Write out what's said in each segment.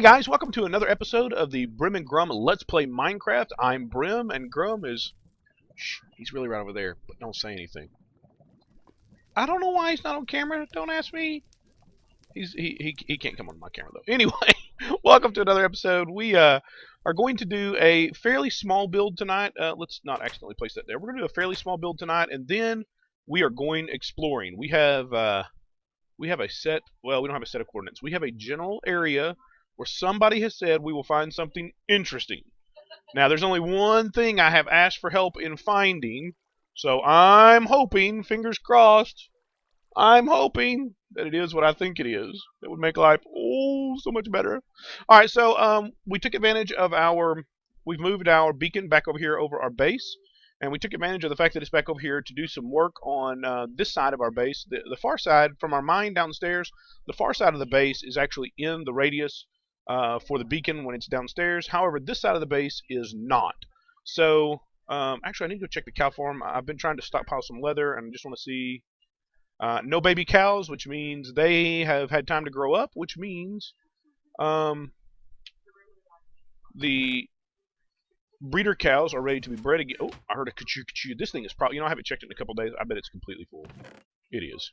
Hey guys, welcome to another episode of the Brim and Grum Let's Play Minecraft. I'm Brim, and Grum is... Shh, he's really right over there, but don't say anything. I don't know why he's not on camera. Don't ask me. He can't come on my camera, though. Anyway, welcome to another episode. We are going to do a fairly small build tonight. Let's not accidentally place that there. We're going to do a fairly small build tonight, and then we are going exploring. We have a set... Well, we don't have a set of coordinates. We have a general area where somebody has said we will find something interesting. Now, there's only one thing I have asked for help in finding, so I'm hoping, fingers crossed, I'm hoping that it is what I think it is. That would make life, so much better. Alright, so we took advantage of we've moved our beacon back over here over our base, and we took advantage of the fact that it's back over here to do some work on this side of our base. The far side, from our mine downstairs, the far side of the base is actually in the radius for the beacon when it's downstairs. However, this side of the base is not. So, actually, I need to go check the cow farm. I've been trying to stockpile some leather, and I just want to see no baby cows, which means they have had time to grow up, which means the breeder cows are ready to be bred again. Oh, I heard a ka-choo ka-choo. This thing is probably, I haven't checked it in a couple days. I bet it's completely full. It is.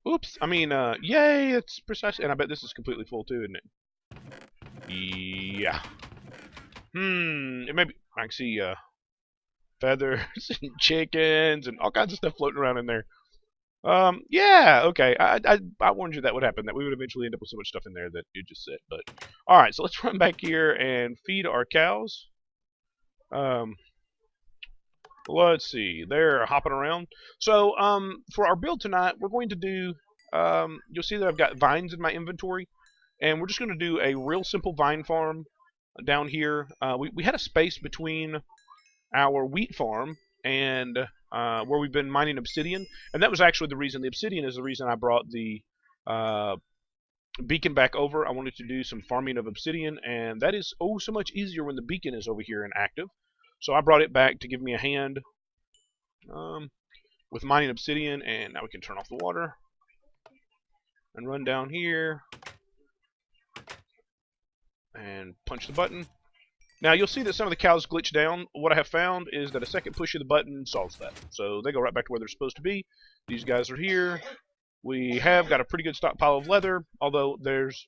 Oops. I mean, yay, it's precisely, and I bet this is completely full too, isn't it? Yeah. It may be, I can see, feathers and chickens and all kinds of stuff floating around in there. Yeah, okay. I warned you that would happen, that we would eventually end up with so much stuff in there that you just said, but... Alright, so let's run back here and feed our cows. Let's see, they're hopping around. So, for our build tonight, we're going to do, you'll see that I've got vines in my inventory, and we're just going to do a real simple vine farm down here. We had a space between our wheat farm and where we've been mining obsidian, and that was actually the reason. The obsidian is the reason I brought the beacon back over. I wanted to do some farming of obsidian, and that is so much easier when the beacon is over here and active. So I brought it back to give me a hand with mining obsidian, and now we can turn off the water and run down here and punch the button. Now you'll see that some of the cows glitch down. What I have found is that a second push of the button solves that. So they go right back to where they're supposed to be. These guys are here. We have got a pretty good stockpile of leather, although there's,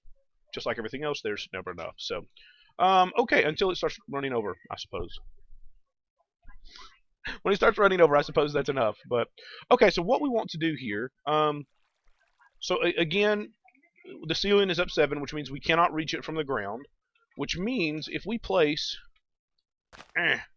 just like everything else, there's never enough. So, okay, until it starts running over, I suppose. When it starts running over, I suppose that's enough. But okay, so what we want to do here, so again, the ceiling is up 7, which means we cannot reach it from the ground. Which means if we place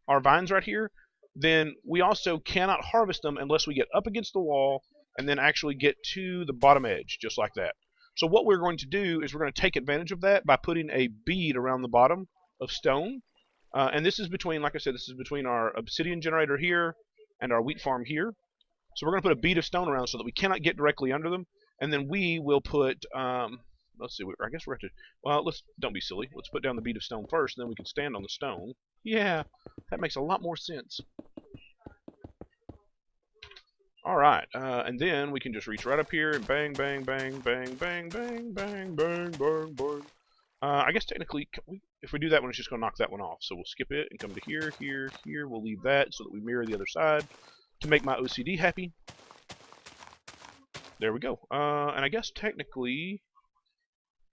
our vines right here, then we also cannot harvest them unless we get up against the wall and then actually get to the bottom edge, just like that. So what we're going to do is we're going to take advantage of that by putting a bead around the bottom of stone. And this is between, like I said, this is between our obsidian generator here and our wheat farm here. So we're going to put a bead of stone around so that we cannot get directly under them. And then we will put, let's see, I guess we're going to, well, don't be silly. Let's put down the bead of stone first, and then we can stand on the stone. Yeah, that makes a lot more sense. Alright, and then we can just reach right up here and bang, bang, bang, bang, bang, bang, bang, bang, bang, bang. I guess technically, if we do that one, it's just going to knock that one off. So we'll skip it and come to here, here, here. We'll leave that so that we mirror the other side to make my OCD happy. There we go. And I guess technically,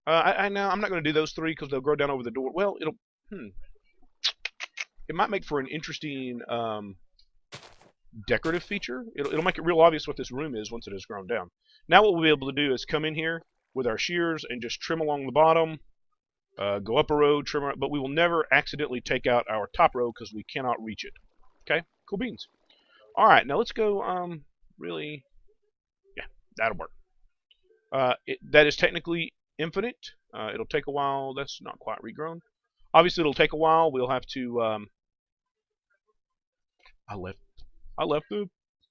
I'm not going to do those 3 because they'll grow down over the door. Well, it might make for an interesting decorative feature. It'll make it real obvious what this room is once it has grown down. Now what we'll be able to do is come in here with our shears and just trim along the bottom, go up a row, trim, but we will never accidentally take out our top row because we cannot reach it. Okay, cool beans. All right, now let's go. Really, yeah, that'll work. That is technically infinite. It'll take a while. That's not quite regrown. Obviously, it'll take a while. We'll have to. I left the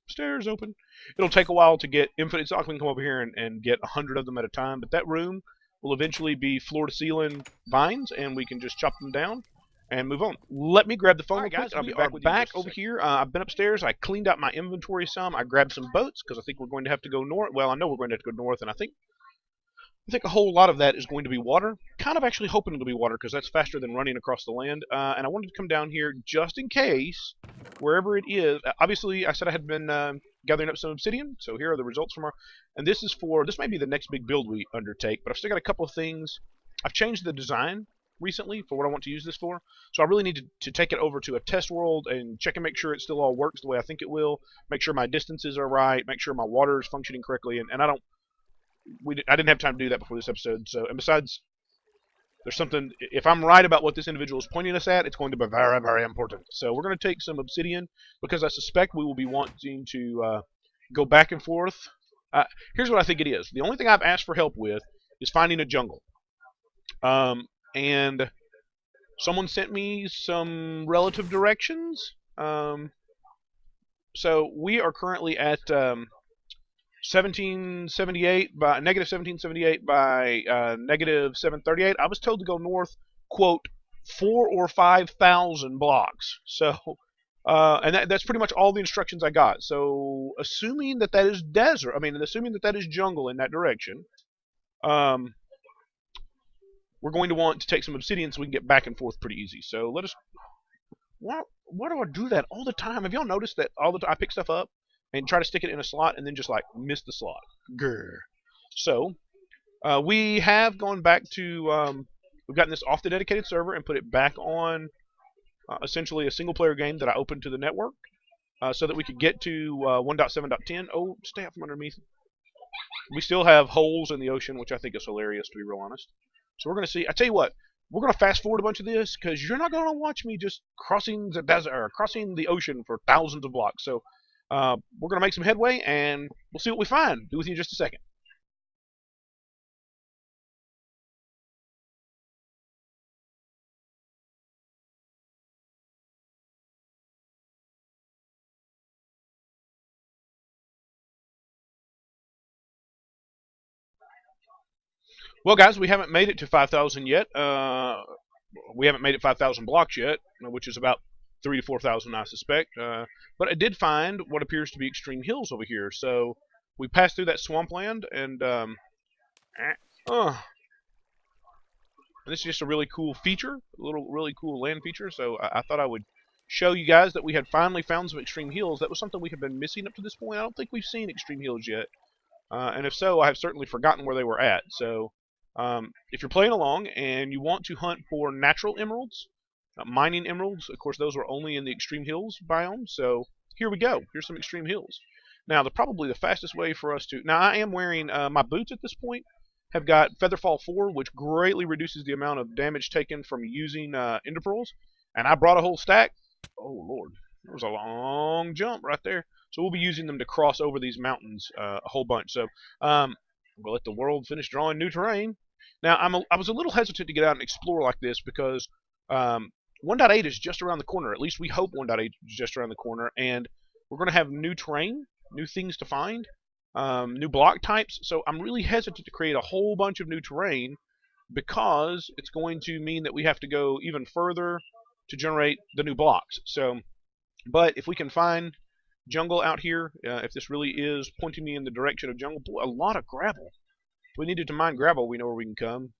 stairs open. It'll take a while to get infinite. It's not like we can come over here and get 100 of them at a time. But that room will eventually be floor-to-ceiling vines, and we can just chop them down and move on. Let me grab the phone, guys. I'll be back with you over here. I've been upstairs. I cleaned out my inventory some. I grabbed some boats because I think we're going to have to go north. Well, I know we're going to have to go north, and I think I think a whole lot of that is going to be water. Kind of actually hoping it'll be water because that's faster than running across the land. And I wanted to come down here just in case, wherever it is. Obviously, I said I had been gathering up some obsidian, so here are the results from our. And this is for this may be the next big build we undertake, but I've still got a couple of things. I've changed the design recently for what I want to use this for, so I really need to take it over to a test world and check and make sure it still all works the way I think it will. Make sure my distances are right. Make sure my water is functioning correctly, and I don't I didn't have time to do that before this episode. So, and besides, there's something. If I'm right about what this individual is pointing us at, it's going to be very, very important. So we're going to take some obsidian because I suspect we will be wanting to go back and forth. Here's what I think it is. The only thing I've asked for help with is finding a jungle. And someone sent me some relative directions. So we are currently at 1778 by negative 1778 by negative 738. I was told to go north, quote, 4 or 5,000 blocks. So, and that's pretty much all the instructions I got. So, assuming that that is desert, assuming that that is jungle in that direction, we're going to want to take some obsidian so we can get back and forth pretty easy. So let us. Why do I do that all the time? Have y'all noticed that all the time I pick stuff up and try to stick it in a slot and then just like miss the slot? Grr. So we have gone back to we've gotten this off the dedicated server and put it back on essentially a single player game that I opened to the network so that we could get to 1.7.10. Oh, stay out from underneath. We still have holes in the ocean, which I think is hilarious, to be real honest. So we're going to see. I tell you what, we're going to fast forward a bunch of this because you're not going to watch me just crossing the desert or crossing the ocean for thousands of blocks. So we're going to make some headway, and we'll see what we find. Be with you in just a second. Well, guys, we haven't made it to 5,000 yet. We haven't made it 5,000 blocks yet, which is about 3 to 4,000, I suspect. But I did find what appears to be extreme hills over here. So we passed through that swampland, and this is just a really cool feature, really cool land feature. So I thought I would show you guys that we had finally found some extreme hills. That was something we had been missing up to this point. I don't think we've seen extreme hills yet. And if so, I have certainly forgotten where they were at. So if you're playing along and you want to hunt for natural emeralds, mining emeralds, of course, those are only in the extreme hills biome. So here we go. Here's some extreme hills. Now, probably the fastest way for us to... Now, I am wearing... my boots at this point have got Featherfall 4, which greatly reduces the amount of damage taken from using ender pearls. And I brought a whole stack. Oh, Lord. There was a long jump right there. So we'll be using them to cross over these mountains a whole bunch. So we'll let the world finish drawing new terrain. Now, I was a little hesitant to get out and explore like this because 1.8 is just around the corner. At least we hope 1.8 is just around the corner. And we're going to have new terrain, new things to find, new block types. So I'm really hesitant to create a whole bunch of new terrain because it's going to mean that we have to go even further to generate the new blocks. So, but if we can find jungle out here, if this really is pointing me in the direction of jungle, boy, a lot of gravel. If we needed to mine gravel, we know where we can come.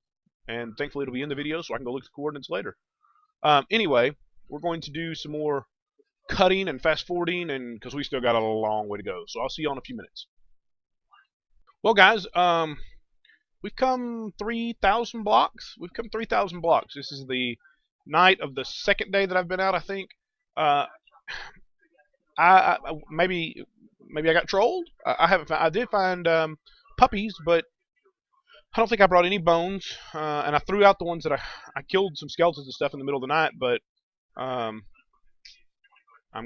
And thankfully it'll be in the video so I can go look at the coordinates later. Anyway, we're going to do some more cutting and fast forwarding, and because we still got a long way to go. So I'll see you in a few minutes. Well, guys, we've come 3,000 blocks. We've come 3,000 blocks. This is the night of the second day that I've been out, I think. Maybe I got trolled. I haven't. I did find puppies, but I don't think I brought any bones. And I threw out the ones that I killed some skeletons and stuff in the middle of the night. But I'm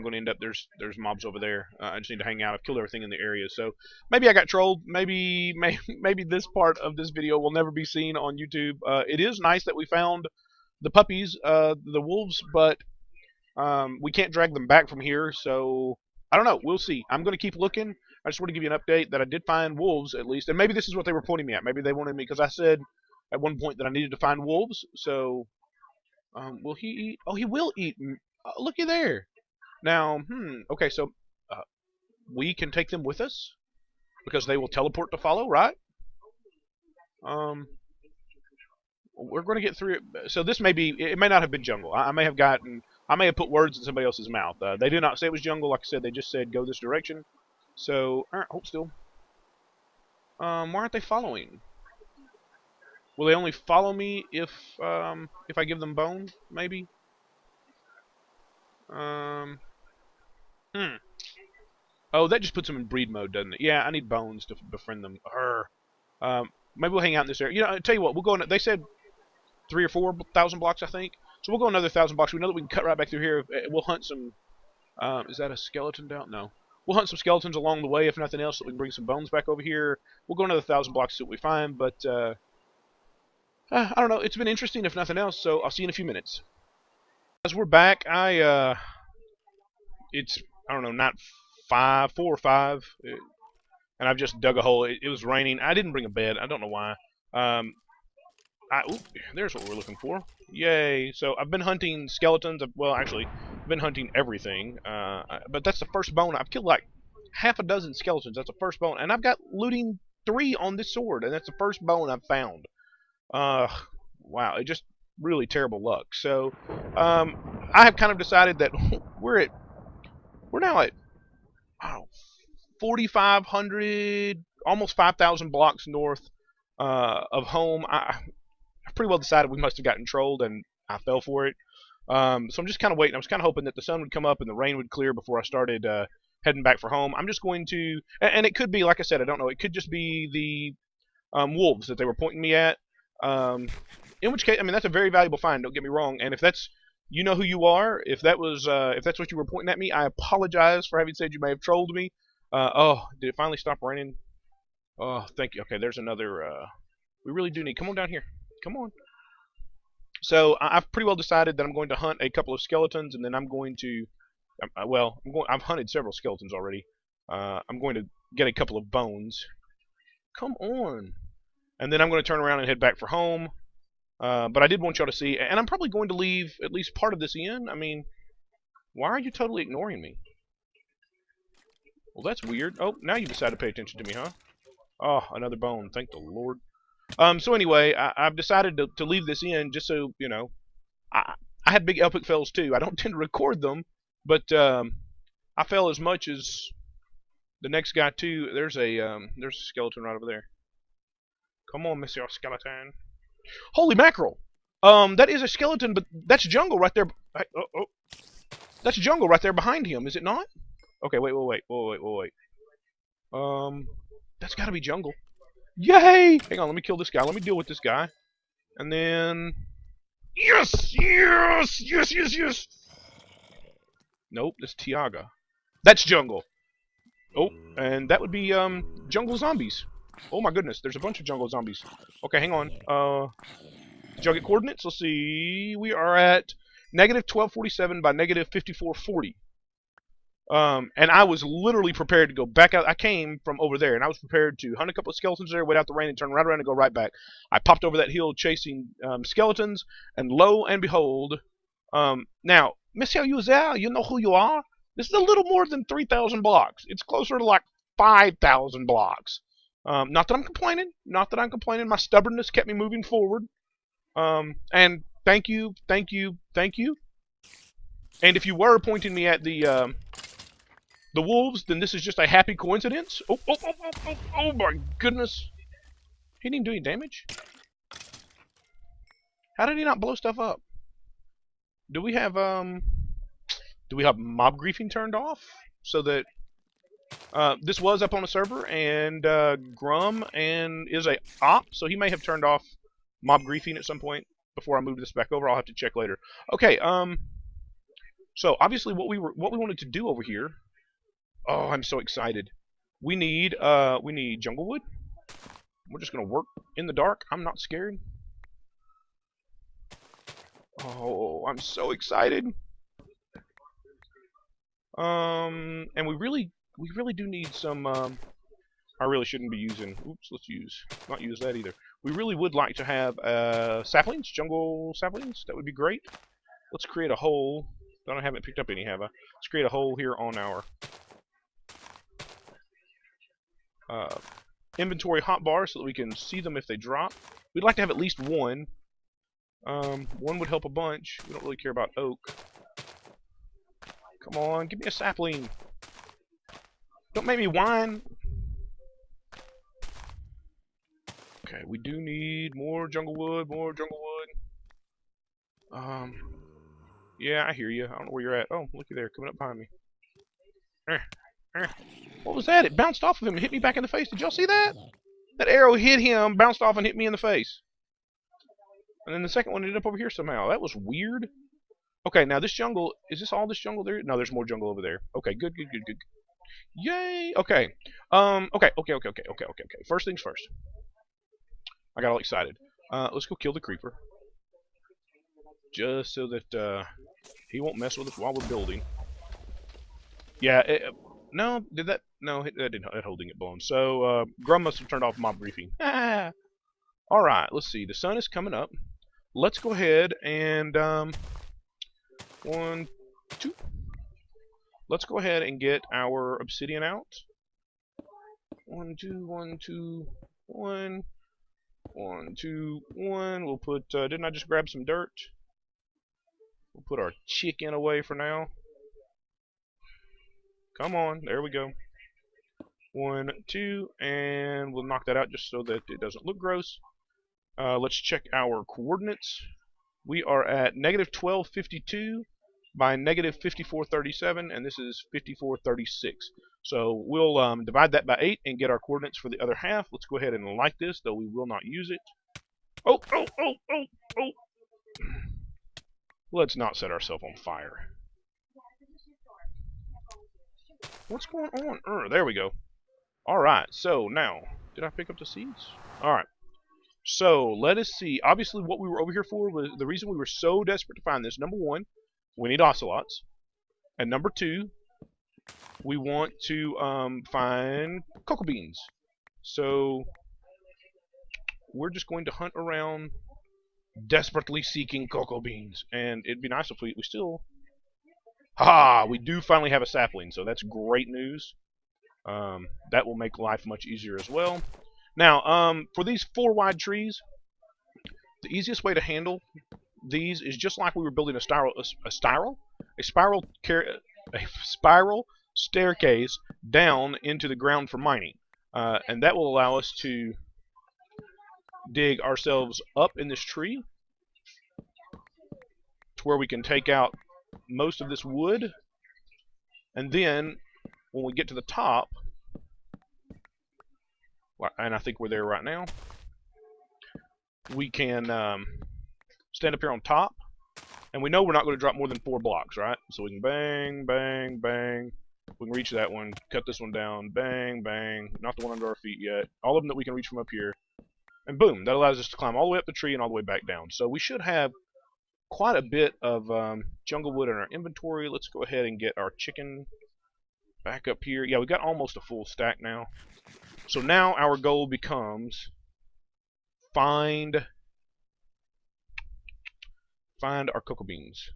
going to end up there's mobs over there. I just need to hang out. I've killed everything in the area, so maybe I got trolled. Maybe this part of this video will never be seen on YouTube. It is nice that we found the puppies, the wolves, but we can't drag them back from here, so I don't know. We'll see. I'm going to keep looking. I just want to give you an update that I did find wolves, at least. And maybe this is what they were pointing me at. Maybe they wanted me, because I said at one point that I needed to find wolves. So, will he eat? Oh, he will eat. Looky there. Now, okay, so we can take them with us, because they will teleport to follow, right? We're going to get through it. So this may be, it may not have been jungle. I may have gotten, I may have put words in somebody else's mouth. They did not say it was jungle. Like I said, they just said go this direction. So, all right, hold still. Why aren't they following? Will they only follow me if I give them bone? Maybe. Um. Hmm. Oh, that just puts them in breed mode, doesn't it? Yeah, I need bones to befriend them. Maybe we'll hang out in this area. You know, I tell you what, we'll go in. They said 3,000 or 4,000 blocks, I think. So we'll go another 1,000 blocks. We know that we can cut right back through here. We'll hunt some. Is that a skeleton down? No. We'll hunt some skeletons along the way, if nothing else, so we can bring some bones back over here. We'll go another 1,000 blocks, see what we find. But I don't know. It's been interesting, if nothing else. So I'll see you in a few minutes. As we're back, it's I don't know, not 4 or 5, and I've just dug a hole. It was raining. I didn't bring a bed. I don't know why. There's what we're looking for. Yay! So I've been hunting skeletons. Well, actually, I've been hunting everything. But that's the first bone. I've killed like half a dozen skeletons. That's the first bone, and I've got looting 3 on this sword, and that's the first bone I've found. Wow! It just really terrible luck. So, I have kind of decided that we're now at, I don't know, 4,500, almost 5,000 blocks north of home. I pretty well decided we must have gotten trolled, and I fell for it. So I'm just kind of waiting. I was kind of hoping that the sun would come up and the rain would clear before I started heading back for home. I'm just going to, and it could be, like I said, I don't know. It could just be the wolves that they were pointing me at. In which case, I mean, that's a very valuable find. Don't get me wrong. And if that's, you know who you are. If that's what you were pointing at me, I apologize for having said you may have trolled me. Oh, did it finally stop raining? Oh, thank you. Okay, there's another. We really do need. Come on down here. Come on. So I've pretty well decided that I'm going to hunt a couple of skeletons, and then I'm going to. I've hunted several skeletons already. I'm going to get a couple of bones. Come on. And then I'm going to turn around and head back for home. But I did want y'all to see, and I'm probably going to leave at least part of this in. I mean, why are you totally ignoring me? Well, that's weird. Oh, now you decide to pay attention to me, huh? Oh, another bone. Thank the Lord. So anyway, I've decided to leave this in just so, you know, I had big epic fails too. I don't tend to record them, but I fell as much as the next guy too. There's a skeleton right over there. Come on, Monsieur Skeleton. Holy mackerel! That is a skeleton, but that's jungle right there. That's jungle right there behind him, is it not? Okay, wait. That's got to be jungle. Yay! Hang on, let me kill this guy. Let me deal with this guy. And then... Yes! Nope, that's Tiaga. That's jungle. Oh, and that would be, jungle zombies. Oh my goodness, there's a bunch of jungle zombies. Okay, hang on. Did y'all get coordinates? Let's see. We are at negative 1247 by negative 5440. And I was literally prepared to go back out. I came from over there, and I was prepared to hunt a couple of skeletons there, wait out the rain, and turn right around and go right back. I popped over that hill chasing skeletons, and lo and behold, now, Monsieur Uzel, you know who you are? This is a little more than 3,000 blocks. It's closer to like 5,000 blocks. Not that I'm complaining. Not that I'm complaining. My stubbornness kept me moving forward. And thank you. And if you were pointing me at the wolves, then this is just a happy coincidence. Oh my goodness. He didn't do any damage? How did he not blow stuff up? Do we have mob griefing turned off? So that this was up on a server, and Grum is a op, so he may have turned off mob griefing at some point before I move this back over. I'll have to check later. Okay, so obviously what we wanted to do over here. Oh, I'm so excited. We need jungle wood. We're just gonna work in the dark. I'm not scared. Oh, I'm so excited. And we really do need some. I really shouldn't be using. Oops, not use that either. We really would like to have saplings, jungle saplings. That would be great. Let's create a hole. I haven't picked up any, have I? Let's create a hole here on our inventory hotbar so that we can see them if they drop. We'd like to have at least one. One would help a bunch. We don't really care about oak. Come on, give me a sapling. Don't make me whine. Okay, we do need more jungle wood, more jungle wood. Yeah, I hear you. I don't know where you're at. Oh, looky there, coming up behind me. What was that? It bounced off of him and hit me back in the face. Did y'all see that? That arrow hit him, bounced off, and hit me in the face. And then the second one ended up over here somehow. That was weird. Okay, now this jungle, is this all this jungle there? No, there's more jungle over there. Okay, good. Yay! Okay. Okay. First things first. I got all excited. Let's go kill the creeper. Just so that he won't mess with us while we're building. Yeah, no, did that? No, that didn't. That holding it blown. So, Grum must have turned off mob briefing. Alright, let's see. The sun is coming up. Let's go ahead and, 1, 2. Let's go ahead and get our obsidian out. 1, 2, 1, 2, 1. 1, 2, 1. We'll put, didn't I just grab some dirt? We'll put our chicken away for now. Come on, there we go. 1, 2, and we'll knock that out just so that it doesn't look gross. Let's check our coordinates. We are at -1252 by -5437, and this is 5436. So we'll divide that by 8 and get our coordinates for the other half. Let's go ahead and light this, though we will not use it. Oh! Let's not set ourselves on fire. What's going on? There we go. Alright, so now, did I pick up the seeds? Alright. So, let us see. Obviously, what we were over here for was the reason we were so desperate to find this. Number 1, we need ocelots. And number 2, we want to find cocoa beans. So, we're just going to hunt around desperately seeking cocoa beans. And it'd be nice if we still... we do finally have a sapling, so that's great news. That will make life much easier as well. Now, for these 4 wide trees, the easiest way to handle these is just like we were building a spiral staircase down into the ground for mining, and that will allow us to dig ourselves up in this tree to where we can take out most of this wood, and then when we get to the top, and I think we're there right now, we can stand up here on top, and we know we're not going to drop more than 4 blocks, right? So we can bang, bang, bang. We can reach that one, cut this one down, bang, bang. Not the one under our feet yet. All of them that we can reach from up here. And boom, that allows us to climb all the way up the tree and all the way back down. So we should have quite a bit of jungle wood in our inventory. Let's go ahead and get our chicken back up here. Yeah, we got almost a full stack now. So now our goal becomes find our cocoa beans.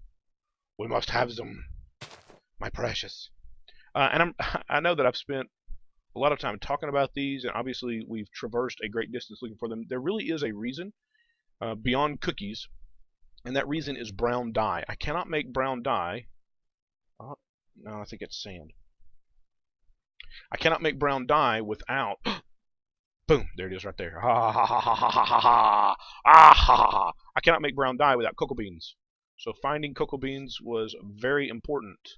We must have them, my precious. And I know that I've spent a lot of time talking about these, and obviously we've traversed a great distance looking for them. There really is a reason beyond cookies, and that reason is brown dye. I cannot make brown dye. No, I think it's sand. I cannot make brown dye without... Boom! There it is right there. I cannot make brown dye without cocoa beans. So finding cocoa beans was very important.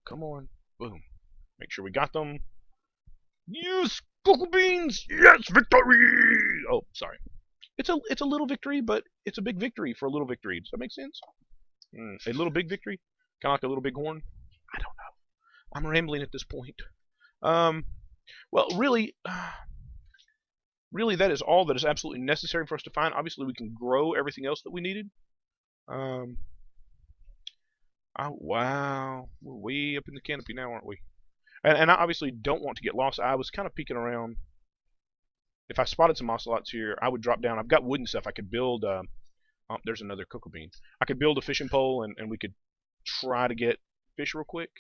Come on. Boom. Make sure we got them. Yes! Cocoa beans! Yes! Victory! Oh, sorry. It's a little victory, but it's a big victory for a little victory. Does that make sense? A little big victory? Kind of like a little big horn? I don't know. I'm rambling at this point. Well, really, that is all that is absolutely necessary for us to find. Obviously, we can grow everything else that we needed. Oh, wow. We're way up in the canopy now, aren't we? And I obviously don't want to get lost. I was kind of peeking around. If I spotted some ocelots here, I would drop down. I've got wood and stuff. I could build... oh, there's another cocoa bean. I could build a fishing pole, and we could try to get fish real quick.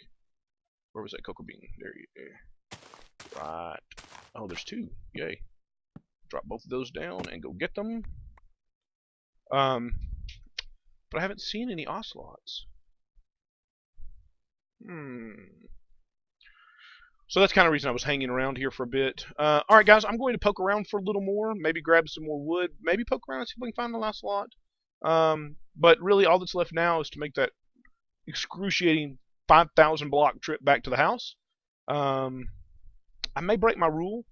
Where was that cocoa bean? There you go. Right Oh, there's two. Yay. Drop both of those down and go get them. But I haven't seen any ocelots. So that's kind of the reason I was hanging around here for a bit. Alright guys, I'm going to poke around for a little more, maybe grab some more wood, maybe poke around and see if we can find the last lot. But really all that's left now is to make that excruciating 5,000 block trip back to the house. I may break my rule.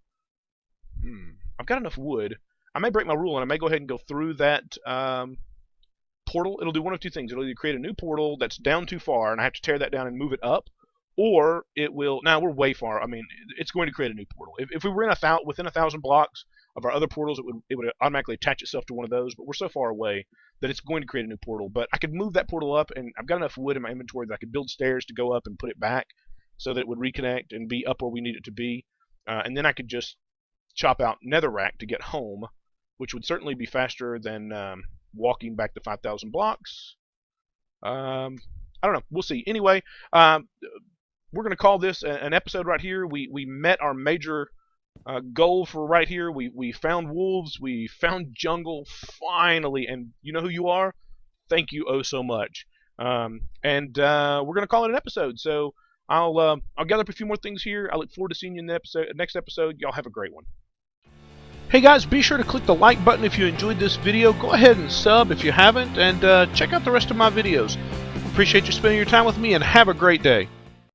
I've got enough wood. I may break my rule and I may go ahead and go through that portal. It'll do one of two things. It'll either create a new portal that's down too far and I have to tear that down and move it up, or it will. Now we're way far. I mean, it's going to create a new portal. If we were in within 1,000 blocks of our other portals, it would automatically attach itself to one of those. But we're so far away that it's going to create a new portal. But I could move that portal up, and I've got enough wood in my inventory that I could build stairs to go up and put it back, so that it would reconnect and be up where we need it to be. And then I could just chop out netherrack to get home, which would certainly be faster than walking back to 5,000 blocks. I don't know. We'll see. Anyway, we're going to call this an episode right here. We met our major goal for right here. We found wolves. We found jungle finally, and you know who you are. Thank you oh so much. We're going to call it an episode. So I'll gather up a few more things here. I look forward to seeing you in the next episode. Y'all have a great one. Hey guys, be sure to click the like button if you enjoyed this video. Go ahead and sub if you haven't, and check out the rest of my videos. Appreciate you spending your time with me, and have a great day.